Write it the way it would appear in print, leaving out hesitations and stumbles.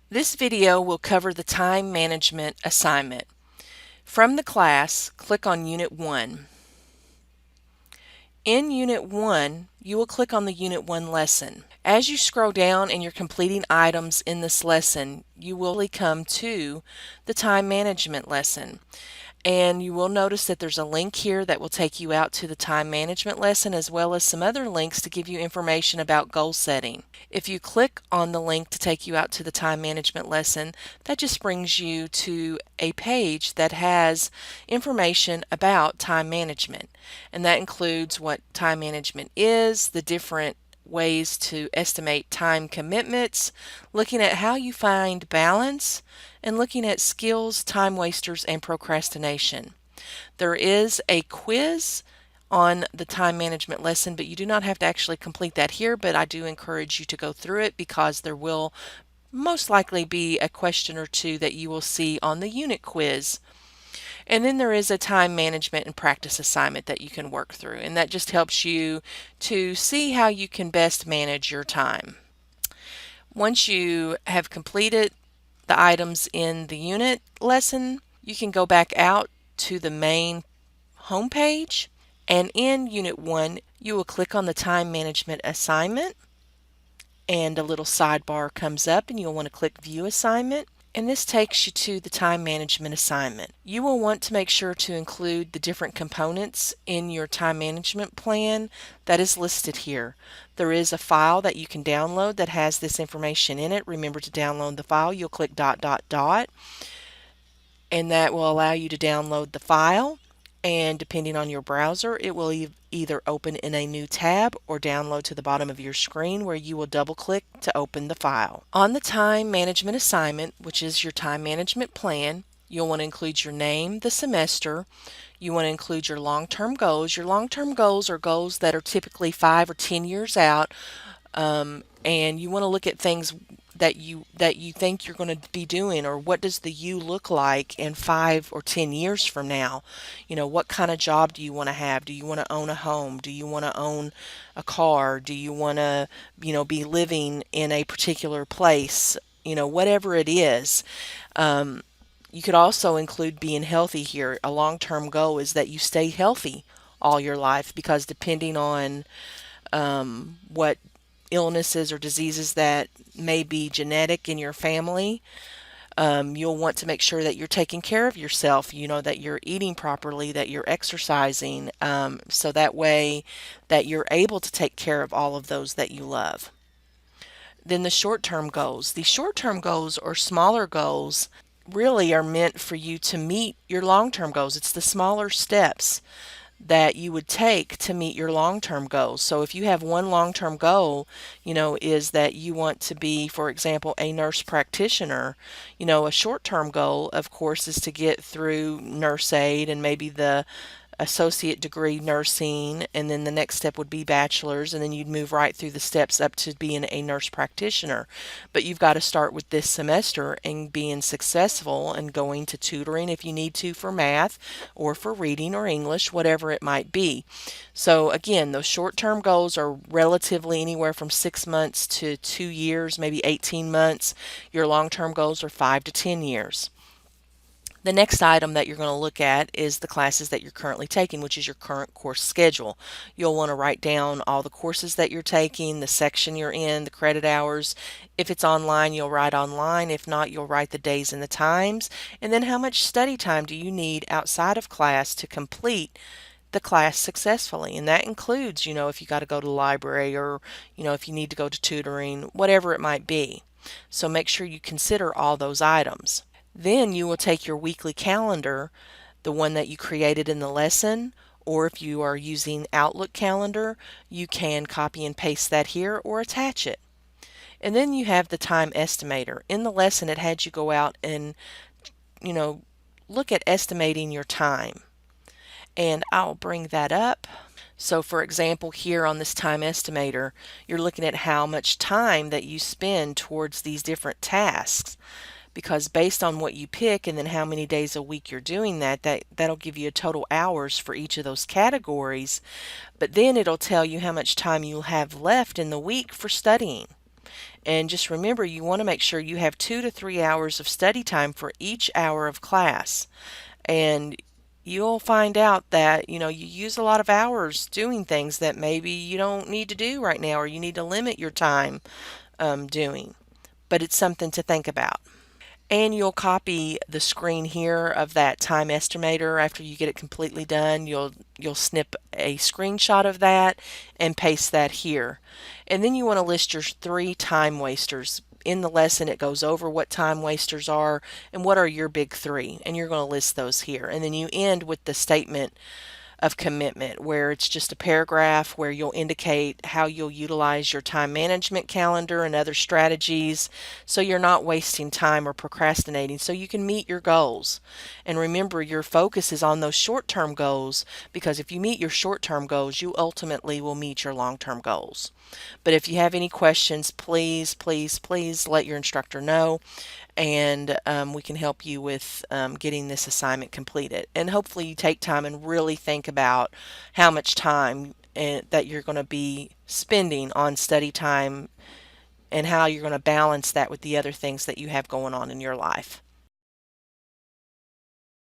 This video will cover the time management assignment. From the class, click on Unit 1. In Unit 1, you will click on the Unit 1 lesson. As you scroll down and you're completing items in this lesson, you will come to the time management lesson. And you will notice that there's a link here that will take you out to the time management lesson, as well as some other links to give you information about goal setting. If you click on the link to take you out to the time management lesson, that just brings you to a page that has information about time management. And that includes what time management is, the different ways to estimate time commitments, looking at how you find balance, and looking at skills, time wasters, and procrastination. There is a quiz on the time management lesson, but you do not have to actually complete that here, but I do encourage you to go through it because there will most likely be a question or two that you will see on the unit quiz. And then there is a time management and practice assignment that you can work through, and that just helps you to see how you can best manage your time. Once you have completed the items in the unit lesson, you can go back out to the main home page, and in Unit 1 you will click on the time management assignment, and a little sidebar comes up and you'll want to click View Assignment, and this takes you to the time management assignment. You will want to make sure to include the different components in your time management plan that is listed here. There is a file that you can download that has this information in it. Remember to download the file. You'll click ... and that will allow you to download the file, and depending on your browser it will either open in a new tab or download to the bottom of your screen, where you will double click to open the file. On the time management assignment, which is your time management plan, you'll want to include your name, the semester. You want to include your long-term goals. Your long-term goals are goals that are typically 5 or 10 years out, and you want to look at things that you think you're going to be doing, or what does the you look like in 5 or 10 years from now. What kind of job do you want to have? Do you want to own a home? Do you want to own a car? Do you want to be living in a particular place? Whatever it is. You could also include being healthy here. A long-term goal is that you stay healthy all your life, because depending on what illnesses or diseases that may be genetic in your family, you'll want to make sure that you're taking care of yourself, that you're eating properly, that you're exercising, so that way that you're able to take care of all of those that you love. Then the short-term goals. The short-term goals, or smaller goals, really are meant for you to meet your long-term goals. It's the smaller steps that you would take to meet your long-term goals. So if you have one long-term goal, is that you want to be, for example, a nurse practitioner, a short-term goal, of course, is to get through nurse aid and maybe the associate degree nursing, and then the next step would be bachelor's, and then you'd move right through the steps up to being a nurse practitioner. But you've got to start with this semester and being successful and going to tutoring if you need to for math or for reading or English, whatever it might be. So again, those short-term goals are relatively anywhere from 6 months to 2 years, maybe 18 months. Your long-term goals are 5 to 10 years. The next item that you're going to look at is the classes that you're currently taking, which is your current course schedule. You'll want to write down all the courses that you're taking, the section you're in, the credit hours. If it's online, you'll write online. If not, you'll write the days and the times. And then how much study time do you need outside of class to complete the class successfully? And that includes, if you got to go to the library, or, if you need to go to tutoring, whatever it might be. So make sure you consider all those items. Then you will take your weekly calendar, the one that you created in the lesson, or if you are using Outlook calendar, you can copy and paste that here or attach it. And then you have the time estimator. In the lesson, it had you go out and, look at estimating your time. And I'll bring that up. So for example, here on this time estimator, you're looking at how much time that you spend towards these different tasks. Because based on what you pick and then how many days a week you're doing that'll give you a total hours for each of those categories. But then it'll tell you how much time you'll have left in the week for studying. And just remember, you want to make sure you have 2 to 3 hours of study time for each hour of class. And you'll find out that, you use a lot of hours doing things that maybe you don't need to do right now, or you need to limit your time doing. But it's something to think about. And you'll copy the screen here of that time estimator after you get it completely done. You'll snip a screenshot of that and paste that here. And then you want to list your 3 time wasters. In the lesson, it goes over what time wasters are and what are your big 3. And you're going to list those here. And then you end with the statement of commitment, where it's just a paragraph where you'll indicate how you'll utilize your time management calendar and other strategies so you're not wasting time or procrastinating, so you can meet your goals. And remember, your focus is on those short-term goals, because if you meet your short-term goals, you ultimately will meet your long-term goals. But if you have any questions, please, please, please let your instructor know, and we can help you with getting this assignment completed. And hopefully you take time and really think about how much time that you're going to be spending on study time, and how you're going to balance that with the other things that you have going on in your life.